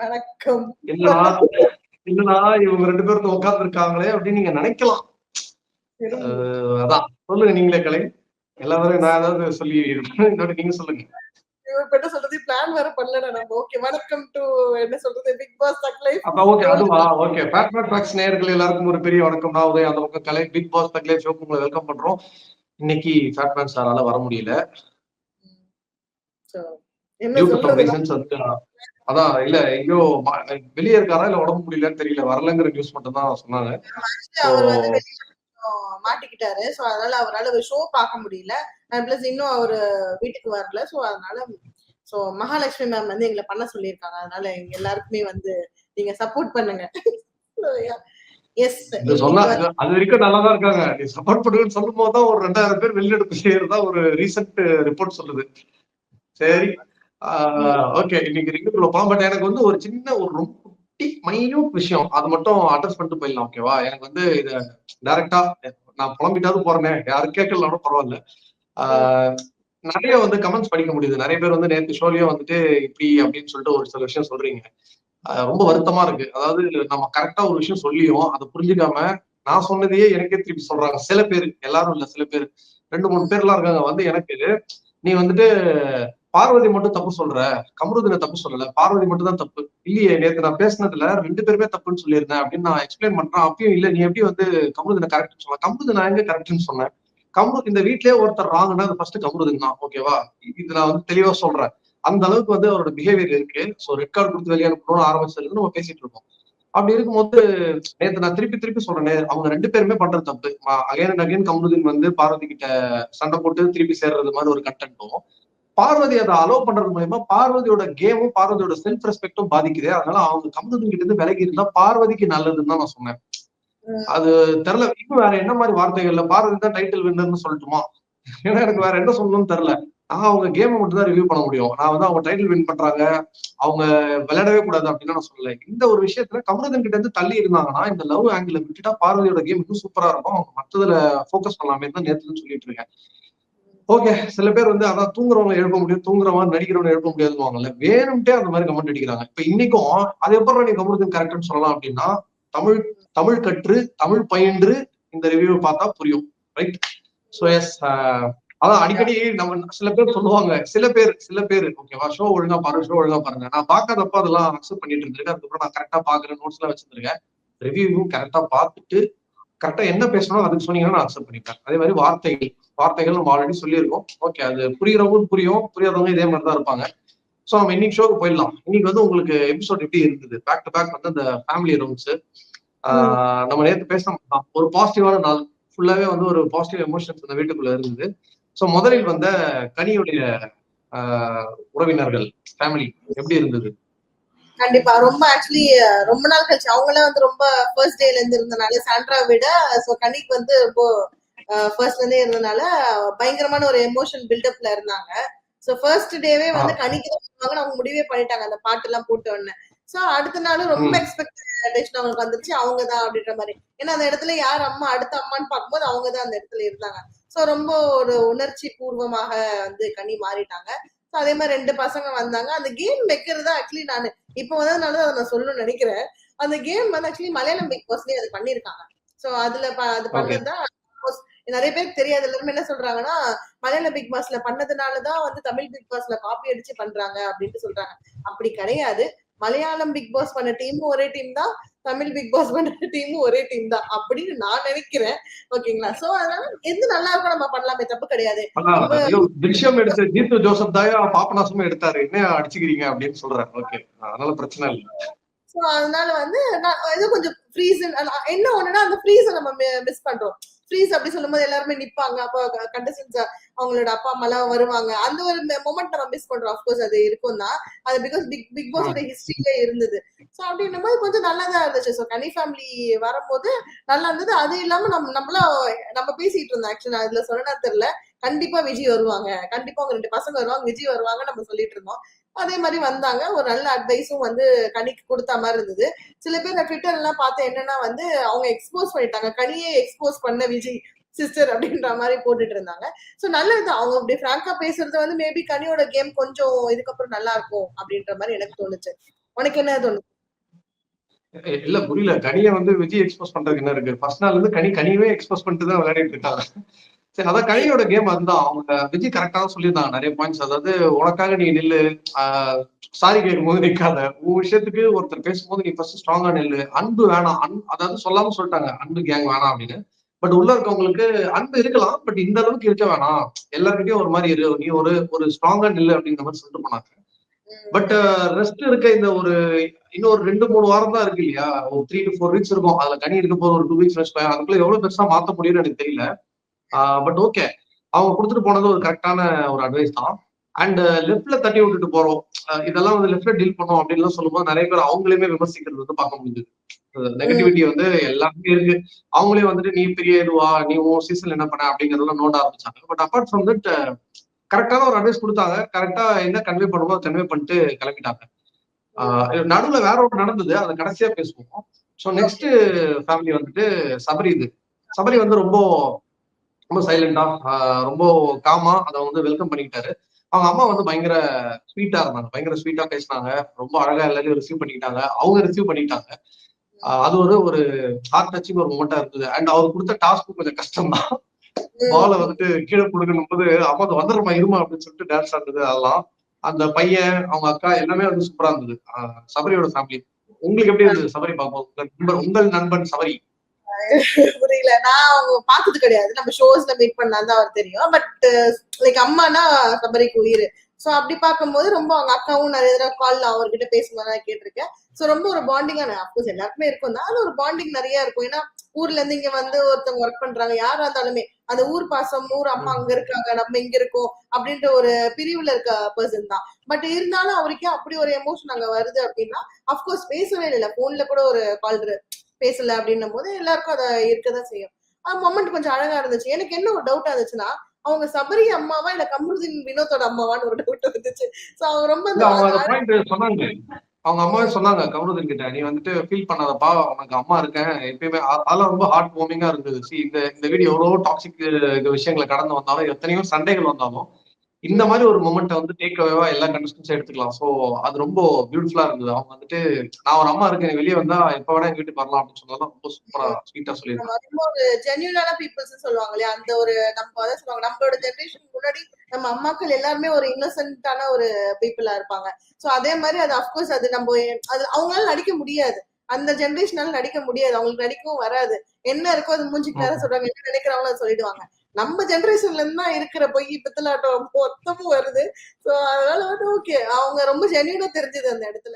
வணக்கம். என்னடா என்னடா இவங்க 2 பேரும் உட்கார்ந்து இருக்காங்களே அப்படின்னு நீங்க நினைக்கலாம். அதான் சொல்லுங்க நீங்களே கலை. எல்லாரும் நான் ஏதாவது சொல்லி நீங்க சொல்லுங்க. என்ன சொல்றது பிளான் வேற பண்ணல நம்ம. ஓகே வணக்கம் டு என்ன சொல்றது பிக் பாஸ் தக் லைஃப். அப்ப ஓகே அதுவா ஓகே ஃபேட்மேன் டாக்ஸ் நேயர்கள் எல்லாருக்கும் ஒரு பெரிய வணக்கம். நான் உதய் அந்த பக்கம் கலை பிக் பாஸ் தக் லைஃப் ஷோக்கு உங்களை வெல்கம் பண்றோம். இன்னைக்கு ஃபேட்மேன் சாரால வர முடியல. என்ன சொல்றது அதான் இல்ல எங்கயோ வெளியே இருக்காரா இல்ல உடம்பு முடியலன்னு தெரியல, வரலங்கிற நியூஸ் மட்டும் தான் சொன்னாங்க. மாட்டிக்கிட்டாரு. சோ அதனால அவரால ஷோ பார்க்க முடியல. பிளஸ் இன்னும் அவரு வீட்டுக்கு வரல. சோ அதனால சோ மகாலட்சுமி மேம் வந்து எங்களை பண்ண சொல்லியிருக்காங்க. அதனால எங்க எல்லாருக்குமே வந்து நீங்க சப்போர்ட் பண்ணுங்க. அது வரைக்கும் நல்லாதான் இருக்காங்க. நீ சப்போர்ட் பண்ணுங்கன்னு சொல்லும் போதுதான் ஒரு 2000 பேர் வெளிநடப்பு செய்யறதா ஒரு ரீசெண்ட் ரிப்போர்ட் சொல்லுது. சரி ஓகே இன்னைக்கு ரிவ்யூக்குள்ள போலாம். பட் எனக்கு வந்து ஒரு சின்ன ஒரு ரொம்ப குட்டி மைன்யூட் விஷயம் அது மட்டும் அட்ரஸ் பண்ணிட்டு போயிடலாம். ஓகேவா? எனக்கு வந்து இத டைரக்டா நான் புலம்பிட்டாவது போறேனே, யாரும் கேட்கலனாலும் பரவாயில்ல. நிறைய வந்து கமெண்ட்ஸ் படிக்க முடியுது. நிறைய பேர் வந்து நேற்று ஷோலயே வந்துட்டு இப்படி அப்படின்னு சொல்லிட்டு ஒரு சில விஷயம் சொல்றீங்க. ரொம்ப வருத்தமா இருக்கு. அதாவது நம்ம கரெக்டா ஒரு விஷயம் சொல்லியும் அதை புரிஞ்சுக்காம நான் சொன்னதையே எனக்கே திருப்பி சொல்றாங்க சில பேர். எல்லாரும் இல்ல, சில பேர் 2-3 பேர்லாம் இருக்காங்க வந்து எனக்கு நீ வந்துட்டு பார்வதி மட்டும் தப்பு சொல்ற, கமருதீனை தப்பு சொல்லல, பார்வதி மட்டும் தான் தப்பு. இல்லையே, நேற்று நான் பேசினதுல 2 பேருமே தப்புன்னு சொல்லியிருந்தேன் அப்படின்னு நான் எக்ஸ்பிளைன் பண்றேன். அப்பயும் இல்ல, நீ எப்படி வந்து கமருதீனை கரெக்ட்னு சொல்லலாம்? கமருதீன் நான் எங்க கரெக்ட்னு சொன்னேன்? இந்த வீட்லயே ஒருத்தர் ராங்கன்னா அது ஃபர்ஸ்ட் கமருதீன் தான். ஓகேவா? இது நான் வந்து தெளிவா சொல்றேன். அந்த அளவுக்கு வந்து அவரோட பிஹேவியர் இருக்கு. ஸோ ரெட் கார்டு கொடுத்து வெளியே அனுப்பணும்னு ஆரம்பிச்சதுல நம்ம பேசிட்டு இருக்கோம். அப்படி இருக்கும்போது நேற்று நான் திருப்பி சொல்றேன், அவங்க 2 பேருமே பண்றது தப்பு. அகைன் அண்ட் அகைன் கமருதீன் வந்து பார்வதி கிட்ட சண்டை போட்டு திருப்பி சேர்றது மாதிரி ஒரு கண்டென்ட்டும், பார்வதி அதை அலோவ் பண்றது மூலமா பார்வதியோட கேமும் பார்வதியோட செல்ஃப் ரெஸ்பெக்டும் பாதிக்குது. அதனால அவங்க கமருதீன் கிட்ட இருந்து விலகி இருந்தா பார்வதிக்கு நல்லதுன்னு தான் நான் சொன்னேன். அது தெரியல இன்னும் வேற என்ன மாதிரி வார்த்தைகள்ல பார்வதி தான் டைட்டில் வின்னர்னு சொல்லட்டுமா? ஏன்னா எனக்கு வேற என்ன சொல்லணும்னு தெரியல. நான் அவங்க கேமை மட்டும் தான் ரிவ்யூ பண்ண முடியும். நான் வந்து அவங்க டைட்டில் வின் பண்றாங்க, அவங்க விளையாடவே கூடாது அப்படின்னு நான் சொல்லல. இந்த ஒரு விஷயத்துல கமருதீன் கிட்ட இருந்து தள்ளி இருந்தாங்கன்னா இந்த லவ் ஆங்கிள் விட்டுட்டா பார்வதியோட கேம் இன்னும் சூப்பரா இருக்கும். அவங்க மற்றதுல போக்கஸ் பண்ணலாமே தான் நேற்றுன்னு சொல்லிட்டு இருக்கேன். ஓகே சில பேர் வந்து அதான் தூங்குறவங்க எழுப்ப முடியும், தூங்குறவங்க நடிக்கிறவங்க எழுப்ப முடியாதுன்னு வேணும்ட்டே அந்த மாதிரி கமெண்ட் அடிக்கிறாங்க. இப்ப இன்னைக்கும் அது எப்படி நீ கமருதீன் கரெக்ட்னு சொல்லலாம் அப்படின்னா, தமிழ் கற்று தமிழ் பயின்று இந்த ரிவ்யூ பார்த்தா புரியும். ரைட்? சோ எஸ் அதான் அடிக்கடி நம்ம சில பேர் சொல்லுவாங்க, சில பேர் ஓகேவா ஷோ ஒழுங்கா பாருங்க. நான் பாக்காதப்ப அதெல்லாம் அக்செப்ட் பண்ணிட்டு இருந்திருக்கேன். அதுக்கப்புறம் நான் கரெக்டா பாக்குறேன், நோட்ஸ் எல்லாம் வச்சிருந்திருக்கேன். ரிவ்யூவும் கரெக்டா பார்த்துட்டு கரெக்டா என்ன பேசணும் அதுக்கு சொன்னீங்கன்னா நான் அக்செப்ட் பண்ணிப்பேன். அதே மாதிரி வார்த்தைகள் நம்ம ஆல்ரெடி சொல்லியிருக்கோம். ஓகே அது புரியுறவங்க புரியும், புரியாதவங்க இதே மாதிரி தான் இருப்பாங்க. சோ நம்ம இன்னைக்கு ஷோக்கு போயிடலாம். இன்னைக்கு வந்து உங்களுக்கு எபிசோட் எப்படி இருந்தது? பேக் டு பேக் வந்து அந்த ஃபேமிலி ரவுண்ட்ஸ் நம்ம நேற்று பேசணும். ஒரு பாசிட்டிவான நாள் ஃபுல்லாவே வந்து ஒரு பாசிட்டிவ் எமோஷன்ஸ் அந்த வீட்டுக்குள்ள இருந்தது. சோ முதலில் வந்த கனியுடைய உறவினர்கள் ஃபேமிலி எப்படி இருந்தது? கண்டிப்பா ரொம்ப ஆக்சுவலி ரொம்ப நாள் கழிச்சு அவங்களே வந்து ரொம்ப ஃபர்ஸ்ட் டேல இருந்து இருந்தனால சாண்ட்ரா விட சோ கனிக்கு வந்து ரொம்ப ஃபர்ஸ்ட்ல இருந்தே இருந்தனால பயங்கரமான ஒரு எமோஷன் பில்டப்ல இருந்தாங்க. சோ ஃபர்ஸ்ட் டேவே வந்து கனிக்கு தான் வருவாங்கன்னு அவங்க முடிவே பண்ணிட்டாங்க அந்த பாட்டு எல்லாம் போட்ட உடனே. சோ அடுத்த நாளும் ரொம்ப எக்ஸ்பெக்டேஷன் அவங்களுக்கு வந்துருச்சு அவங்கதான் அப்படின்ற மாதிரி. ஏன்னா அந்த இடத்துல யார் அம்மா அடுத்த அம்மான்னு பார்க்கும்போது அவங்கதான் அந்த இடத்துல இருந்தாங்க. சோ ரொம்ப ஒரு உணர்ச்சி பூர்வமாக வந்து கனி மாறிட்டாங்க. அதே மாதிரி 2 பசங்க வந்தாங்க. அந்த கேம் வைக்கிறது ஆக்சுவலி நான் இப்ப வந்ததுனால அதை நான் சொல்லணும்னு நினைக்கிறேன். அந்த கேம் வந்து ஆக்சுவலி மலையாளம் பிக் பாஸ்லயே அது பண்ணிருக்காங்க. சோ அதுல அது பண்ணதுதான் நிறைய பேருக்கு தெரியாது. எல்லாருமே என்ன சொல்றாங்கன்னா மலையாள பிக் பாஸ்ல பண்ணதுனாலதான் வந்து தமிழ் பிக் பாஸ்ல காப்பி அடிச்சு பண்றாங்க அப்படின்ட்டு சொல்றாங்க. அப்படி கிடையாது. மலையாளம் பிக் பாஸ் பண்ண டீமும் ஒரே டீம் தான், தமிழ் பிக் பாஸ் பண்ண டீமும் ஒரே டீம் தான் அப்படின்னு நான் நினைக்கிறேன். ஓகேங்களா? சோ அதனால எது நல்லா இருக்கும் நம்ம பண்ணலாமே, தப்பு கிடையாது. திருஷ்யம் எடுத்து ஜீத்து ஜோசப் தாயா பாபநாசமும் எடுத்தாரு, என்ன அடிச்சுக்கிறீங்க அப்படின்னு சொல்றேன். ஓகே அதனால பிரச்சனை இல்லை. சோ அதனால வந்து ஏதோ கொஞ்சம் ஃப்ரீஸ் என்ன ஒண்ணுன்னா அந்த ஃப்ரீஸை நம்ம மிஸ் பண்றோம். ஃப்ரீஸ் அப்படி சொல்லும்போது எல்லாருமே நிப்பாங்க. அப்ப கண்டஸ்டன்ஸ் அவங்களோட அப்பா அம்மா எல்லாம் வருவாங்க. அந்த ஒரு மொமெண்ட் நம்ம மிஸ் பண்றோம். அப்கோர்ஸ் அது இருக்கும் தான். அது பிகாஸ் பிக் பாஸோட ஹிஸ்டரியிலே இருந்தது. சோ அப்படின்னும் போது கொஞ்சம் நல்லாதான் இருந்துச்சு. சோ கனி ஃபேமிலி வரும்போது நல்லா இருந்தது. அது இல்லாம நம்ம பேசிட்டு இருந்தோம். ஆக்சுவலா அதுல சொன்னா தெரியல, கண்டிப்பா விஜய் வருவாங்க, கண்டிப்பா அவங்க 2 பசங்க வருவாங்க, விஜய் வருவாங்க நம்ம சொல்லிட்டு இருந்தோம். அதே மாதிரி வந்தாங்க. ஒரு நல்ல அட்வைஸும் வந்து கனிக்கு கொடுத்த மாதிரி இருந்தது. சில பேர் ட்விட்டர் எல்லாம் பார்த்து என்னன்னா வந்து அவங்க எக்ஸ்போஸ் பண்ணிட்டாங்க, கனியே எக்ஸ்போஸ் பண்ண விஜய் சிஸ்டர் அப்படின்ற மாதிரி போட்டுட்டு இருந்தாங்க. சோ நல்லது அவங்க அப்படி பிராங்கா பேசுறது வந்து மேபி கனியோட கேம் கொஞ்சம் இதுக்கப்புறம் நல்லா இருக்கும் அப்படின்ற மாதிரி எனக்கு தோணுச்சு. உனக்கு என்ன தோணுது? இல்ல புரியல. கனிய வந்து விஜய் எக்ஸ்போஸ் பண்றதுக்கு என்ன இருக்கு? ஃபர்ஸ்ட் நாள்ல இருந்து கனியவே எக்ஸ்போஸ் பண்ணிட்டு தான் விளையாடிட்டு இருக்காங்க. சரி அதான் கனியோட கேம் அதுதான். அவங்க விஜய் கரெக்ட்டா தான் சொல்லியிருந்தாங்க நெறைய பாயிண்ட்ஸ். அதாவது உனக்காக நீ நில்லு. ஆ சாரி கேட்கும்போது நிக்காத. உன் விஷயத்துக்கு ஒருத்தர் பேசும்போது நீ ஃபர்ஸ்ட் ஸ்ட்ராங்கா நில்லு. அன்பு வேணாம். அதாவது சொல்லாம சொல்ட்டாங்க. அன்பு கேங் வேணாம் அப்படின்னு. பட் உள்ள இருக்கவங்களுக்கு அன்பு இருக்கலாம். பட் இந்த அளவுக்கு இருக்க வேணாம். எல்லார்கிட்டயும் ஒரு மாரி இரு. நீ ஒரு ஒரு ஸ்ட்ராங்கா நில்லு அப்படின்ற மாரி சொல்லிட்டு போனாங்க. பட் ரெஸ்ட் இருக்க இந்த ஒரு இன்னும் ஒரு 2, 3 வாரம் தான் இருக்கு இல்லையா? ஒரு 3 to 4 வீக்ஸ் இருக்கும். அதுல கனி இருக்க போது ஒரு 2 வீக்ஸ் வச்சுக்கோயேன். அதுக்குள்ள எவ்வளவு பெருசா மாத்த முடியும்னு எனக்கு தெரியல. But okay. அவங்க குடுத்துட்டு போனது ஒரு கரெக்ட்டான ஒரு அட்வைஸ் தான். அண்ட் லெஃப்ட்ல தட்டி விட்டுட்டு போறோம். இதெல்லாம் வந்து லெஃப்ட்ல டீல் பண்ணோம் அப்டின்லாம் சொல்லும்போது நெறைய பேர் அவங்களையுமே விமர்சிக்கிறது வந்து பார்க்க முடியுது. ம். நெகட்டிவிட்டி வந்து எல்லாருக்குமே இருக்கு. அவங்களே வந்துட்டு நீ பெரிய இதுவா? நீ உன் சீசன்ல என்ன பண்ண? அப்படிங்கிறதெல்லாம் நோண்ட ஆரம்பிச்சாங்க. பட் அபார்ட் ஃப்ரம் தட் கரெக்ட்டான ஒரு அட்வைஸ் குடுத்தாங்க. கரெக்ட்டா என்ன கன்வே பண்ணணுமோ அத கன்வே பண்ணிட்டு கெளம்பிட்டாங்க. ஆ நடுவுல வேற ஒண்ணு நடந்தது. அத கடைசியா பேசுவோம். So next okay. ஃபேமிலி வந்துட்டு சபரி இது. சபரி வந்து ரொம்ப ரொம்ப சைலண்டா ரொம்ப காமா அத வந்து வெல்கம் பண்ணிக்கிட்டாரு. அவங்க அம்மா வந்து பயங்கர ஸ்வீட்டா இருந்தாங்க. பயங்கர ஸ்வீட்டா பேசினாங்க. ரொம்ப அழகா எல்லாரையும் ரிசீவ் பண்ணிக்கிட்டாங்க. அவங்க ரிசீவ் பண்ணிக்கிட்டாங்க. அது ஒரு ஒரு ஹார்ட் டச்சிங் ஒரு மொமெண்ட்டா இருந்தது. அண்ட் அவர் குடுத்த டாஸ்க்கும் கொஞ்சம் கஷ்டம் தான். பால ம். வந்துட்டு கீழ குடுக்கணும்போது, "அம்மா அது வந்துடுறேம்மா இரும்மா" அப்படின்னு சொல்லிட்டு டான்ஸ் ஆடுனது அதெல்லாம். அந்த பையன், அவங்க அக்கா எல்லாமே வந்து சூப்பரா இருந்தது. சபரியோட ஃபேமிலி. உங்களுக்கு எப்படி இருந்தது சபரி பார்க்கும்போது? உங்கள் நண்பன் சபரி. புரியல. நான் அவங்க பார்த்தது கிடையாது. நம்ம ஷோஸ்ல மீட் பண்ணா தான் அவர் தெரியும். பட் லைக் அம்மானா சபரிக்கு உயிரு. சோ அப்படி பார்க்கும்போது ரொம்ப அவங்க அக்காவும் நெறைய தடவ கால்ல அவர்கிட்ட பேசும்போது நான் கேட்டுருக்கேன். சோ ரொம்ப ஒரு பாண்டிங்கான அஃப்கோர்ஸ் எல்லாருக்குமே இருக்கும் தான். ஆனா ஒரு பாண்டிங் நெறைய இருக்கும். ஏன்னா ஊர்ல இருந்து இங்க வந்து ஒருத்தவங்க ஒர்க் பண்றாங்க. யாரா இருந்தாலுமே அந்த ஊர் பாசம், ஊர் அம்மா அங்க ம். இருக்காங்க, நம்ம இங்க இருக்கோம் அப்படின்ற ஒரு பிரிவுல இருக்க பெர்சன் தான். பட் இருந்தாலும் அவருக்கே அப்படி ஒரு எமோஷன் அங்க வருது அப்படின்னா, அஃப்கோர்ஸ் பேசவே இல்ல. ஃபோன்ல கூட ஒரு கால் பேசல அப்படின்னும் போது எல்லாருக்கும் அத இருக்கதான் செய்யும். மொமெண்ட் கொஞ்சம் அழகா இருந்துச்சு. எனக்கு என்ன ஒரு டவுட்டா இருந்துச்சுன்னா, அவங்க சபரி அம்மாவா இல்ல கமருதீன் வினோத்தோட அம்மாவான்னு ஒரு டவுட் வந்துச்சு. சோ அவங்க ரொம்ப இல்ல அவங்க அந்த பாயிண்ட் சொன்னாங்க. அவங்க அம்மாவே ம். சொன்னாங்க கமருதீன் கிட்ட, "நீ வந்துட்டு ஃபீல் பண்ணாதப்பா. உனக்கு அம்மா இருக்கேன்." எப்பயுமே அதெல்லாம் ரொம்ப ஹார்ட் வார்மிங்கா இருந்தது. இந்த இந்த வீடியோ எவ்வளவோ டாக்ஸிக் விஷயங்கள கடந்து வந்தாலும், எத்தனையோ சண்டைகள் வந்தாலும், இந்த ம். மாரி ஒரு மொமெண்ட்ட வந்து டேக் அவேவா எல்லா கண்டஸ்டன்ஸும் எடுத்துக்கலாம். சோ அது ரொம்ப பியூட்டிஃபுல்லா இருந்தது. அவங்க வந்துட்டு, "நான் ஒரு அம்மா இருக்கேன். நீ வெளிய வந்தா எப்ப வேணா எங்க வீட்டுக்கு வரலாம்." அப்படின்னு சொன்னதெல்லாம் ரொம்ப சூப்பரா, ஸ்வீட்டா ஆமா. சொல்லியிருந்தாங்க. ரொம்ப ஒரு ஜென்யூனான பீப்பிள்ஸ்ன்னு சொல்லுவாங்க இல்லையா? அந்த ஒரு நம்ம அதான் சொல்லுவாங்க. நம்மளோட ஜெனரேஷன் முன்னாடி நம்ம அம்மாக்கள் எல்லாருமே ஒரு இன்னோசென்ட்டான ஒரு பீப்பிளா இருப்பாங்க. சோ அதே மாரி அது அஃப்கோர்ஸ் அது நம்ப அது அவங்களால நடிக்க முடியாது. அந்த ஜெனரேஷனால நடிக்க முடியாது. அவங்களுக்கு நடிக்கவும் வராது. என்ன இருக்கோ அது மூஞ்சிக்கு நேரா ம். சொல்றாங்க. என்ன நினைக்கிறாங்களோ அத சொல்லிடுவாங்க. நம்ம ஜெனரேஷன்ல இருந்து தான் இருக்கிற பொய், பித்தலாட்டம் மொத்தமும் வருது. சோ அதனால வந்து ஓகே. அவங்க ரொம்ப ஜென்யூனா தெரிஞ்சது அந்த இடத்துல.